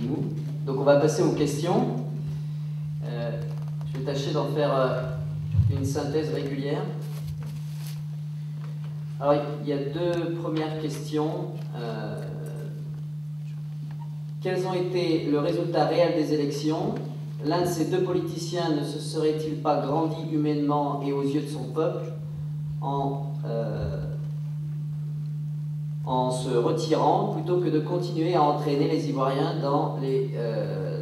mou. Donc on va passer aux questions. Je vais tâcher d'en faire une synthèse régulière. Alors il y a deux premières questions. Quels ont été le résultat réel des élections? L'un de ces deux politiciens ne se serait-il pas grandi humainement et aux yeux de son peuple en se retirant plutôt que de continuer à entraîner les Ivoiriens dans les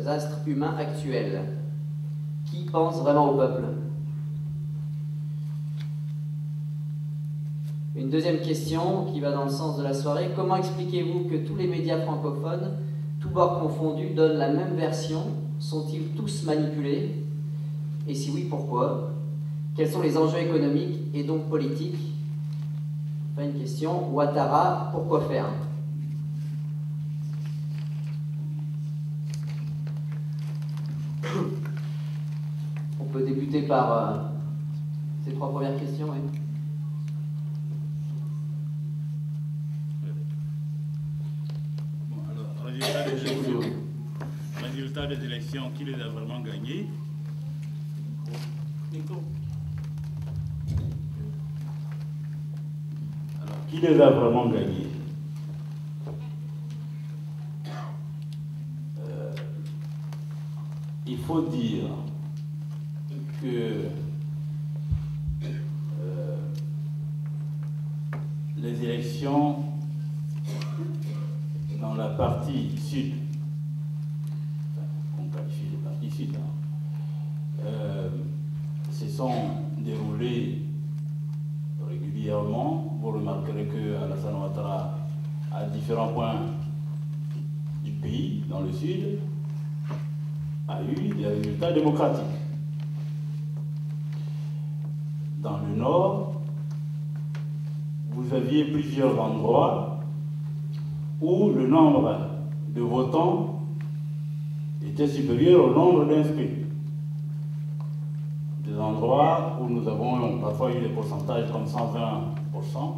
astres humains actuels? Qui pense vraiment au peuple? Une deuxième question qui va dans le sens de la soirée. Comment expliquez-vous que tous les médias francophones, tous bords confondus, donnent la même version? Sont-ils tous manipulés? Et si oui, pourquoi? Quels sont les enjeux économiques et donc politiques? Enfin, une question. Ouattara, pourquoi faire? On peut débuter par ces trois premières questions. Oui. Bon, alors, résultat des élections, qui les a vraiment gagnés? Alors, qui les a vraiment gagnés? Il faut dire que les élections dans la partie sud, on qualifie les parties sud, se sont déroulées régulièrement. Vous remarquerez que Alassane Ouattara, à différents points du pays, dans le sud, a eu des résultats démocratiques. Dans le nord, vous aviez plusieurs endroits où le nombre de votants était supérieur au nombre d'inscrits. Des endroits où nous avons parfois eu des pourcentages comme 120%.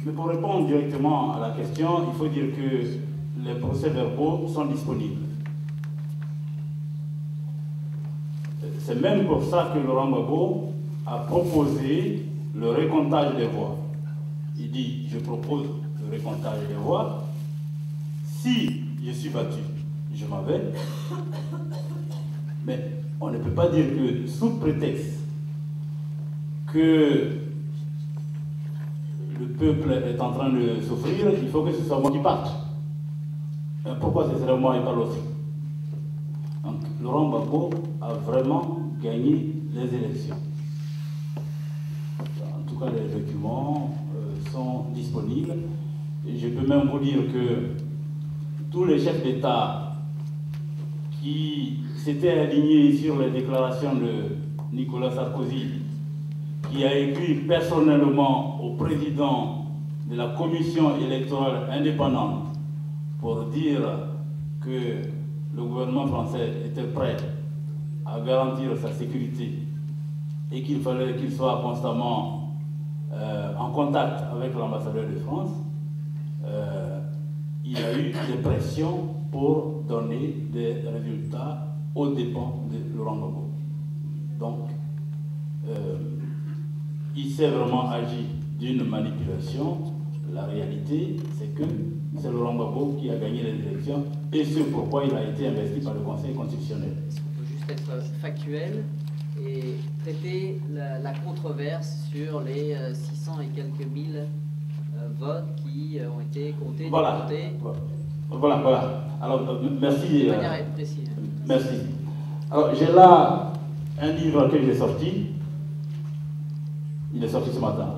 Mais pour répondre directement à la question, il faut dire que les procès-verbaux sont disponibles. C'est même pour ça que Laurent Gbagbo a proposé le récomptage des voix. Il dit, je propose le récomptage des voix. Si je suis battu, je m'en vais. Mais on ne peut pas dire que sous prétexte que le peuple est en train de souffrir, il faut que ce soit moi qui parte. Pourquoi ce serait moi et pas l'autre? Donc Laurent Gbagbo a vraiment gagné les élections. En tout cas, les documents sont disponibles. Et je peux même vous dire que tous les chefs d'État qui s'étaient alignés sur les déclarations de Nicolas Sarkozy, qui a écrit personnellement au président de la commission électorale indépendante pour dire que le gouvernement français était prêt à garantir sa sécurité et qu'il fallait qu'il soit constamment en contact avec l'ambassadeur de France, il y a eu des pressions pour donner des résultats aux dépens de Laurent Gbagbo. Donc, il s'est vraiment agi d'une manipulation. La réalité, c'est que c'est Laurent Gbagbo qui a gagné les élections et c'est pourquoi il a été investi par le Conseil constitutionnel. Est-ce qu'on peut juste être factuel et traiter la controverse sur les 600 et quelques mille votes qui ont été comptés, décomptés? Voilà. Alors, merci. De manière à être précis. Merci. Alors, j'ai là un livre que j'ai sorti. Il est sorti ce matin.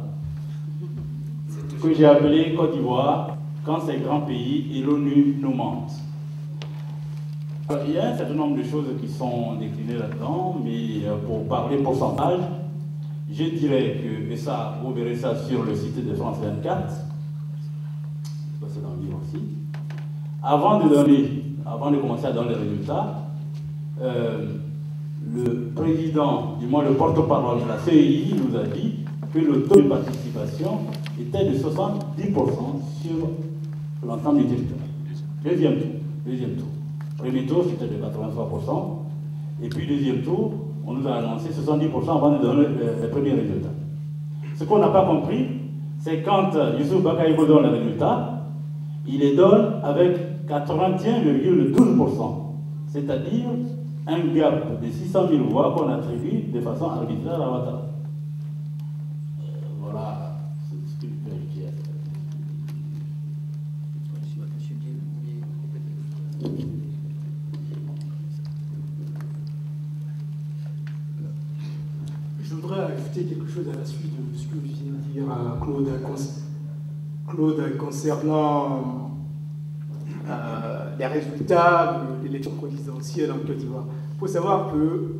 Que j'ai appelé Côte d'Ivoire, quand ces grands pays et l'ONU nous mentent. Alors, il y a un certain nombre de choses qui sont déclinées là-dedans, mais pour parler pourcentage, je dirais que, et ça, vous verrez ça sur le site de France 24, c'est dans le livre aussi, avant de commencer à donner les résultats, le président, du moins le porte-parole de la CEI, nous a dit que le taux de participation était de 70% sur l'ensemble du territoire. Deuxième tour. Premier tour, c'était de 83%. Et puis, deuxième tour, on nous a annoncé 70% avant de donner les premiers résultats. Ce qu'on n'a pas compris, c'est quand Youssouf Bakaïbo donne les résultats, il les donne avec 81,12%. C'est-à-dire un gap de 600 000 voix qu'on attribue de façon arbitraire à Ouattara. Voilà ce que je peux vérifier. Je voudrais ajouter quelque chose à la suite de ce que vient de dire Claude concernant les résultats de l'élection présidentielle en Côte d'Ivoire. Il faut savoir que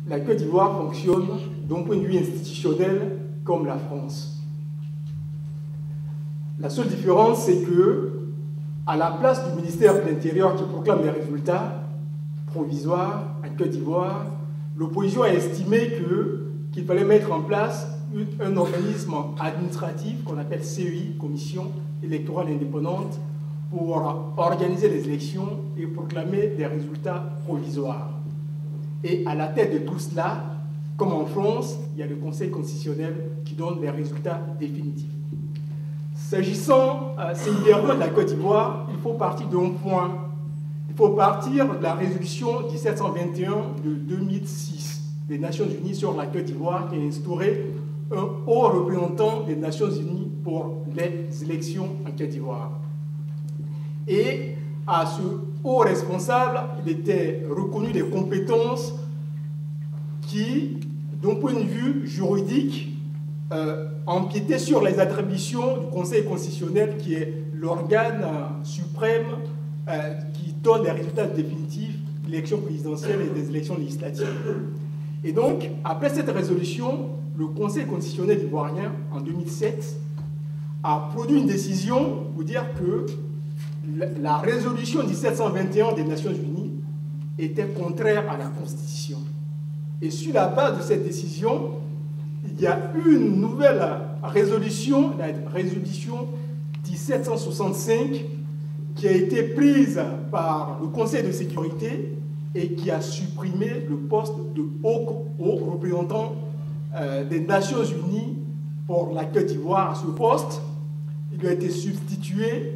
la Côte d'Ivoire fonctionne d'un point de vue institutionnel comme la France. La seule différence, c'est que, à la place du ministère de l'Intérieur qui proclame les résultats provisoires en Côte d'Ivoire, l'opposition a estimé qu'il fallait mettre en place un organisme administratif qu'on appelle CEI, Commission électorale indépendante, pour organiser les élections et proclamer des résultats provisoires. Et à la tête de tout cela, comme en France, il y a le Conseil constitutionnel qui donne les résultats définitifs. S'agissant singulièrement de la Côte d'Ivoire, il faut partir d'un point. Il faut partir de la résolution 1721 de 2006 des Nations Unies sur la Côte d'Ivoire qui a instauré un haut représentant des Nations Unies pour les élections en Côte d'Ivoire. Et à ce haut responsable, il était reconnu des compétences qui, d'un point de vue juridique, empiétaient sur les attributions du Conseil constitutionnel, qui est l'organe suprême qui donne les résultats définitifs des élections présidentielles et des élections législatives. Et donc, après cette résolution, le Conseil constitutionnel ivoirien, en 2007, a produit une décision pour dire que la résolution 1721 des Nations Unies était contraire à la Constitution. Et sur la base de cette décision, il y a une nouvelle résolution, la résolution 1765, qui a été prise par le Conseil de sécurité et qui a supprimé le poste de haut représentant des Nations Unies pour la Côte d'Ivoire. À ce poste, il a été substitué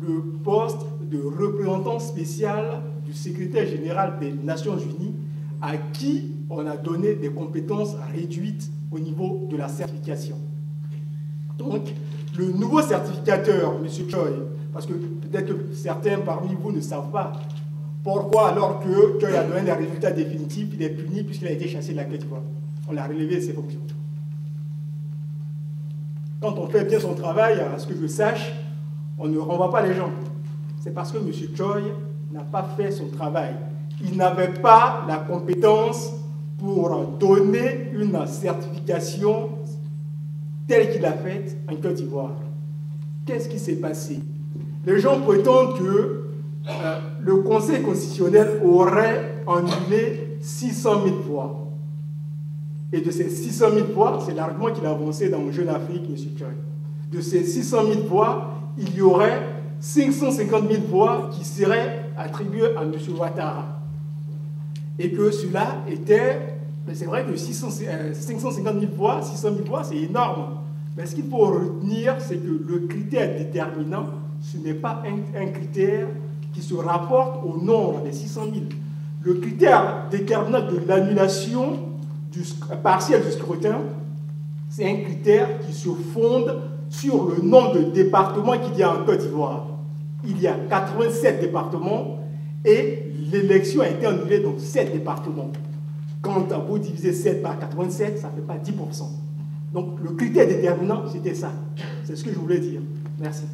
le poste de représentant spécial du secrétaire général des Nations Unies, à qui on a donné des compétences réduites au niveau de la certification. Donc, le nouveau certificateur, M. Choi, parce que peut-être que certains parmi vous ne savent pas pourquoi, alors que Choi a donné des résultats définitifs, il est puni puisqu'il a été chassé de la Côte d'Ivoire. On l'a relevé de ses fonctions. Quand on fait bien son travail, à ce que je sache, on ne renvoie pas les gens. C'est parce que M. Choi n'a pas fait son travail. Il n'avait pas la compétence pour donner une certification telle qu'il a faite en Côte d'Ivoire. Qu'est-ce qui s'est passé? Les gens prétendent que le Conseil constitutionnel aurait annulé 600 000 voix. Et de ces 600 000 voix, c'est l'argument qu'il a avancé dans Jeune Afrique, M. Choi. De ces 600 000 voix, il y aurait 550 000 voix qui seraient attribuées à M. Ouattara. Et que cela était... C'est vrai que 550 000 voix, 600 000 voix, c'est énorme. Mais ce qu'il faut retenir, c'est que le critère déterminant, ce n'est pas un critère qui se rapporte au nombre des 600 000. Le critère déterminant de l'annulation partielle du scrutin, c'est un critère qui se fonde sur le nombre de départements qu'il y a en Côte d'Ivoire. Il y a 87 départements et l'élection a été annulée dans 7 départements. Quand vous divisez 7 par 87, ça ne fait pas 10%. Donc le critère déterminant, c'était ça. C'est ce que je voulais dire. Merci.